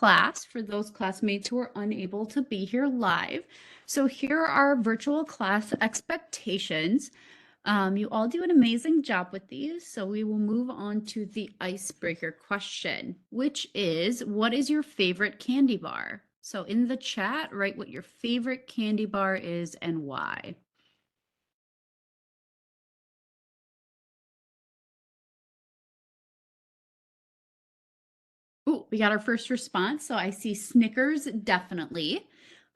class for those classmates who are unable to be here live. So here are our virtual class expectations. You all do an amazing job with these, so we will move on to the icebreaker question, which is, what is your favorite candy bar? So in the chat, write what your favorite candy bar is and why. Ooh, we got our first response. So I see Snickers, definitely.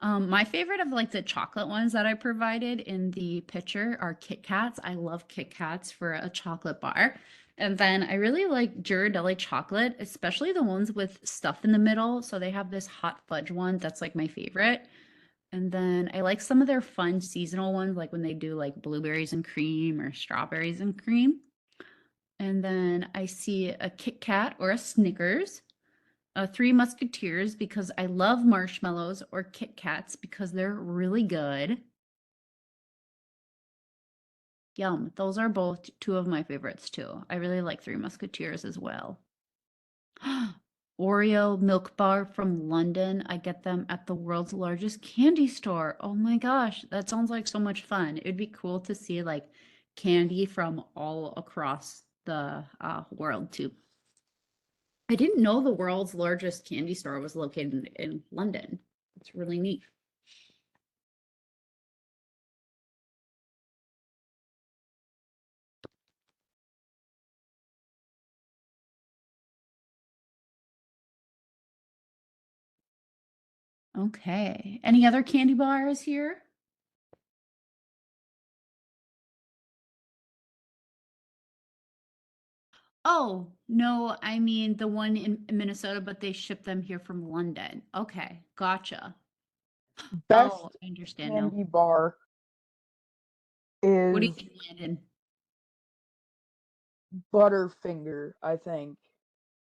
My favorite of like the chocolate ones that I provided in the picture are Kit Kats. I love Kit Kats for a chocolate bar. And then I really like Ghirardelli chocolate, especially the ones with stuff in the middle. So they have this hot fudge one that's like my favorite. And then I like some of their fun seasonal ones, like when they do like blueberries and cream or strawberries and cream. And then I see a Kit Kat or a Snickers. Three Musketeers because I love marshmallows, or Kit Kats because they're really good. Yum. Those are both two of my favorites too. I really like Three Musketeers as well. Oreo Milk Bar from London. I get them at the world's largest candy store. Oh my gosh, that sounds like so much fun. It'd be cool to see like candy from all across the world too. I didn't know the world's largest candy store was located in London. It's really neat. Okay. Any other candy bars here? Oh, no, I mean the one in Minnesota, but they ship them here from London. Okay, gotcha. Oh, Best I understand now. candy bar What do you is think, Landon? Butterfinger, I think.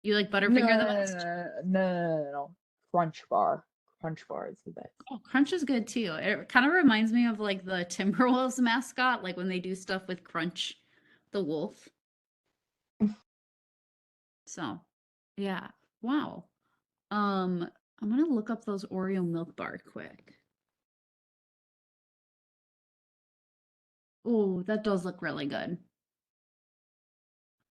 You like No, Butterfinger the no, best? no, no, no, no, no. Crunch bar. Crunch bar is the best. Oh, Crunch is good too. It kind of reminds me of like the Timberwolves mascot, like when they do stuff with Crunch the wolf. So, yeah. Wow. I'm gonna look up those Oreo milk bar quick. Oh, that does look really good.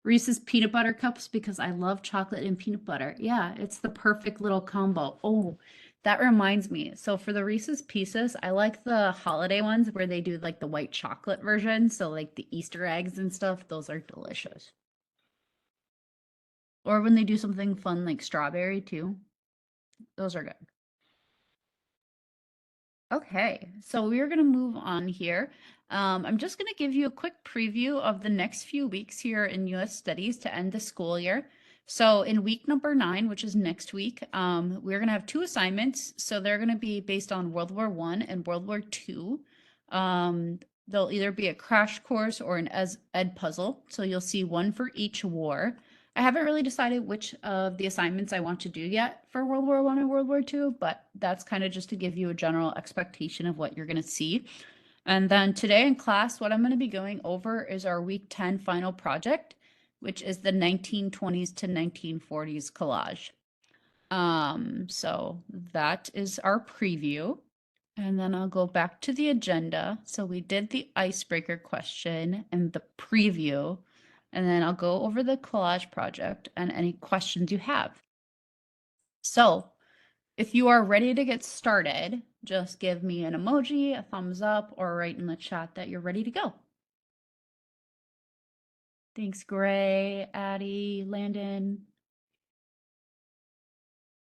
Reese's peanut butter cups because I love chocolate and peanut butter. Yeah, it's the perfect little combo. Oh, that reminds me. So for the Reese's Pieces, I like the holiday ones where they do like the white chocolate version. So like the Easter eggs and stuff, those are delicious. Or when they do something fun like strawberry too. Those are good. Okay, so we're going to move on here. I'm just going to give you a quick preview of the next few weeks here in US Studies to end the school year. So in week number 9, which is next week, we're going to have 2 assignments. So they're going to be based on World War I and World War II. They'll either be a crash course or an ed puzzle. So you'll see one for each war. I haven't really decided which of the assignments I want to do yet for World War I and World War II, but that's kind of just to give you a general expectation of what you're going to see. And then today in class, what I'm going to be going over is our week 10 final project, which is the 1920s to 1940s collage. So that is our preview. And then I'll go back to the agenda. So we did the icebreaker question and the preview. And then I'll go over the collage project and any questions you have. So if you are ready to get started, just give me an emoji, a thumbs up, or write in the chat that you're ready to go. Thanks, Gray, Addie, Landon.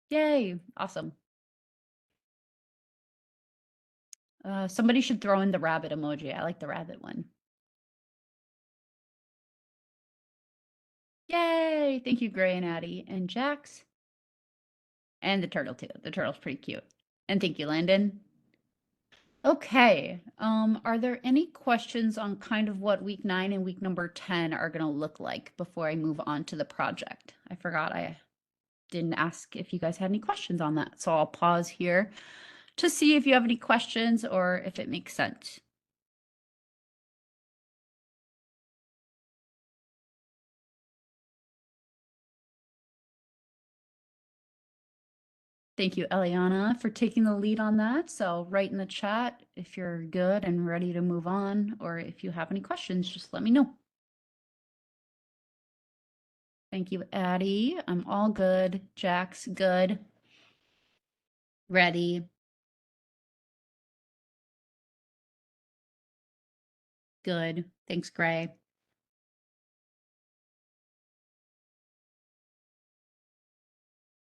Yay, awesome. Somebody should throw in the rabbit emoji. I like the rabbit one. Yay! Thank you, Gray and Addie and Jax. And the turtle too. The turtle's pretty cute. And thank you, Landon. Okay. Are there any questions on kind of what week 9 and week number 10 are going to look like before I move on to the project? I forgot I didn't ask if you guys had any questions on that. So I'll pause here to see if you have any questions or if it makes sense. Thank you, Eliana, for taking the lead on that. So write in the chat if you're good and ready to move on, or if you have any questions, just let me know. Thank you, Addie. I'm all good. Jack's good. Ready. Good. Thanks, Gray.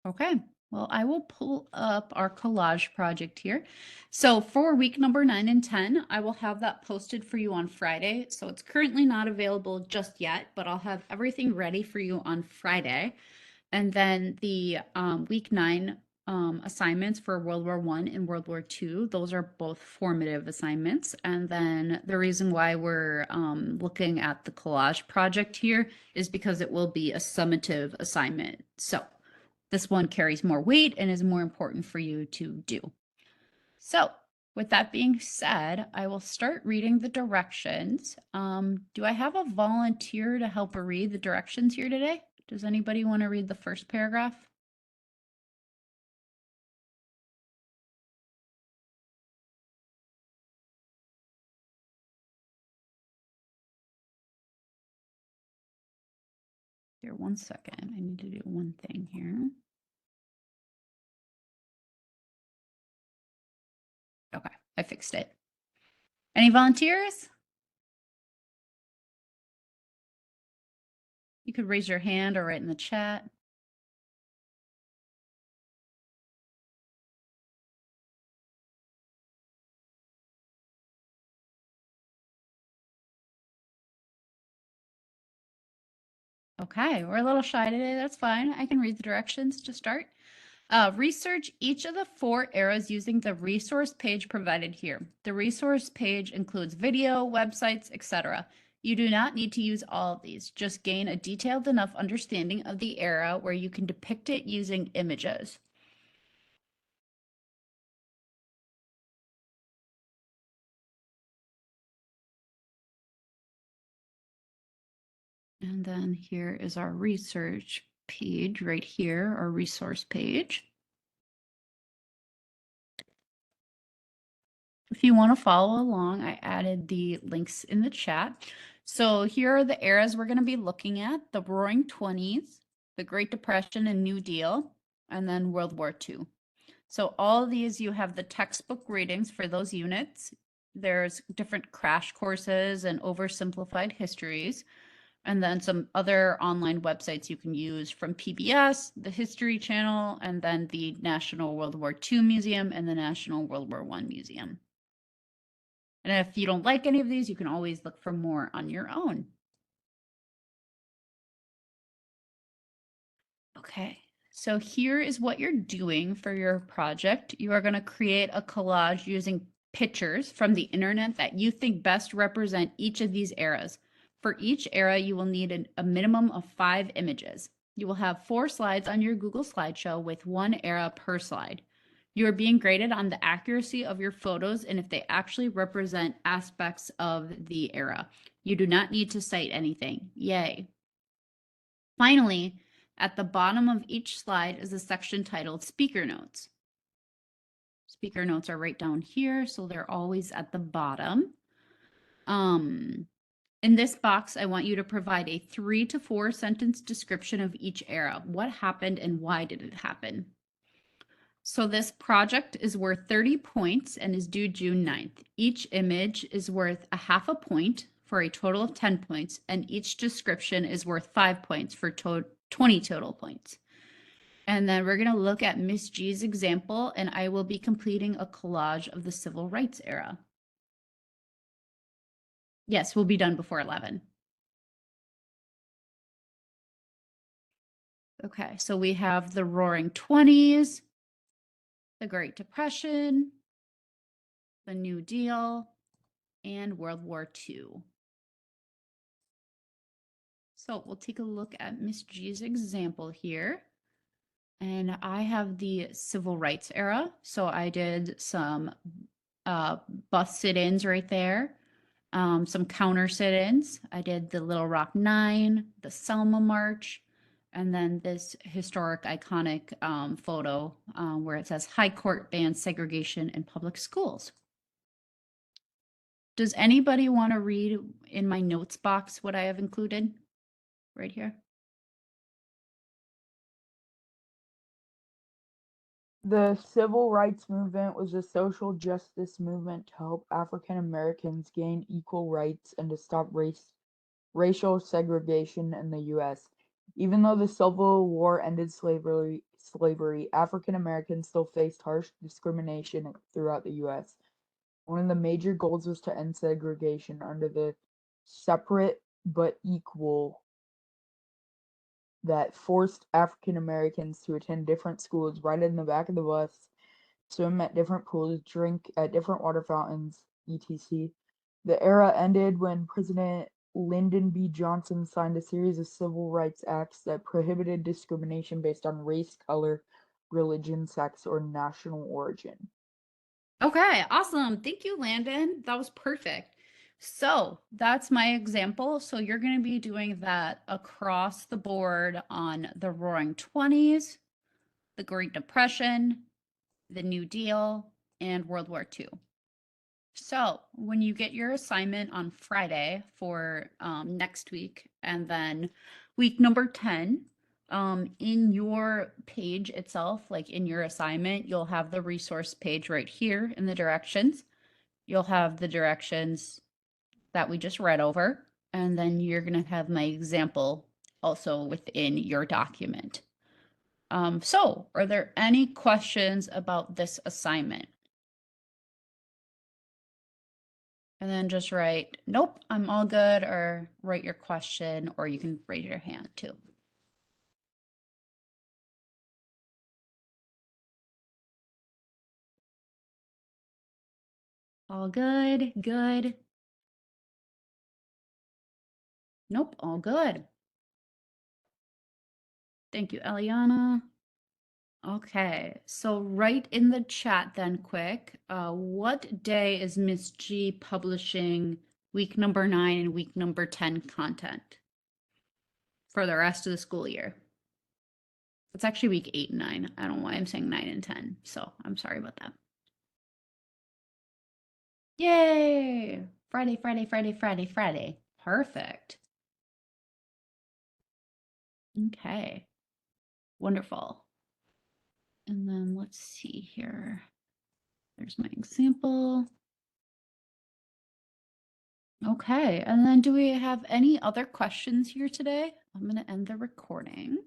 Okay, well, I will pull up our collage project here. So for week number 9 and 10, I will have that posted for you on Friday. So it's currently not available just yet, but I'll have everything ready for you on Friday. And then the week 9 assignments for World War I and World War II, those are both formative assignments. And then the reason why we're looking at the collage project here is because it will be a summative assignment. So this one carries more weight and is more important for you to do. So with that being said, I will start reading the directions. Do I have a volunteer to help read the directions here today? Does anybody want to read the first paragraph? Here, 1 second. I need to do one thing here. Okay, I fixed it. Any volunteers? You could raise your hand or write in the chat. Okay, we're a little shy today. That's fine. I can read the directions to start. Research each of the 4 eras using the resource page provided here. The resource page includes video, websites, etc. You do not need to use all of these. Just gain a detailed enough understanding of the era where you can depict it using images. And then here is our research page right here, our resource page. If you want to follow along, I added the links in the chat. So here are the eras we're going to be looking at: the Roaring 20s, the Great Depression and New Deal, and then World War II. So all of these, you have the textbook readings for those units. There's different crash courses and oversimplified histories, and then some other online websites you can use from PBS, the History Channel, and then the National World War II Museum and the National World War I Museum. And if you don't like any of these, you can always look for more on your own. Okay, so here is what you're doing for your project. You are going to create a collage using pictures from the internet that you think best represent each of these eras. For each era, you will need a minimum of 5 images. You will have 4 slides on your Google slideshow with 1 era per slide. You are being graded on the accuracy of your photos and if they actually represent aspects of the era. You do not need to cite anything. Yay. Finally, at the bottom of each slide is a section titled Speaker Notes. Speaker notes are right down here, so they're always at the bottom. In this box, I want you to provide a 3 to 4 sentence description of each era. What happened and why did it happen? So this project is worth 30 points and is due June 9th. Each image is worth a half a point for a total of 10 points, and each description is worth 5 points for 20 total points. And then we're going to look at Miss G's example, and I will be completing a collage of the civil rights era. Yes, we'll be done before 11. Okay, so we have the Roaring 20s, the Great Depression, the New Deal, and World War II. So we'll take a look at Miss G's example here. And I have the civil rights era. So I did some bus sit-ins right there, some counter sit-ins. I did the Little Rock Nine, the Selma March, And then this historic, iconic photo where it says High Court bans segregation in public schools. Does anybody want to read in my notes box what I have included right here? The civil rights movement was a social justice movement to help African Americans gain equal rights and to stop racial segregation in the U.S. Even though the Civil War ended slavery, African Americans still faced harsh discrimination throughout the U.S. One of the major goals was to end segregation under the separate but equal that forced African Americans to attend different schools, ride in the back of the bus, swim at different pools, drink at different water fountains, etc. The era ended when President Lyndon B. Johnson signed a series of civil rights acts that prohibited discrimination based on race, color, religion, sex, or national origin. Okay, awesome. Thank you, Landon. That was perfect. So that's my example. So you're going to be doing that across the board on the Roaring Twenties, the Great Depression, the New Deal, and World War II. So when you get your assignment on Friday for next week, and then week number 10, in your page itself, like in your assignment, you'll have the resource page right here in the directions. You'll have the directions that we just read over, and then you're going to have my example also within your document. So are there any questions about this assignment? And then just write, nope, I'm all good, or write your question, or you can raise your hand too. All good, good. Nope, all good. Thank you, Eliana. Okay, so write in the chat then quick, what day is Miss G publishing week number 9 and week number 10 content for the rest of the school year? It's actually week 8 and 9. I don't know why I'm saying 9 and 10, so I'm sorry about that. Yay! Friday, Friday, Friday, Friday, Friday. Perfect. Okay. Wonderful. And then let's see here. There's my example. Okay, and then do we have any other questions here today? I'm going to end the recording.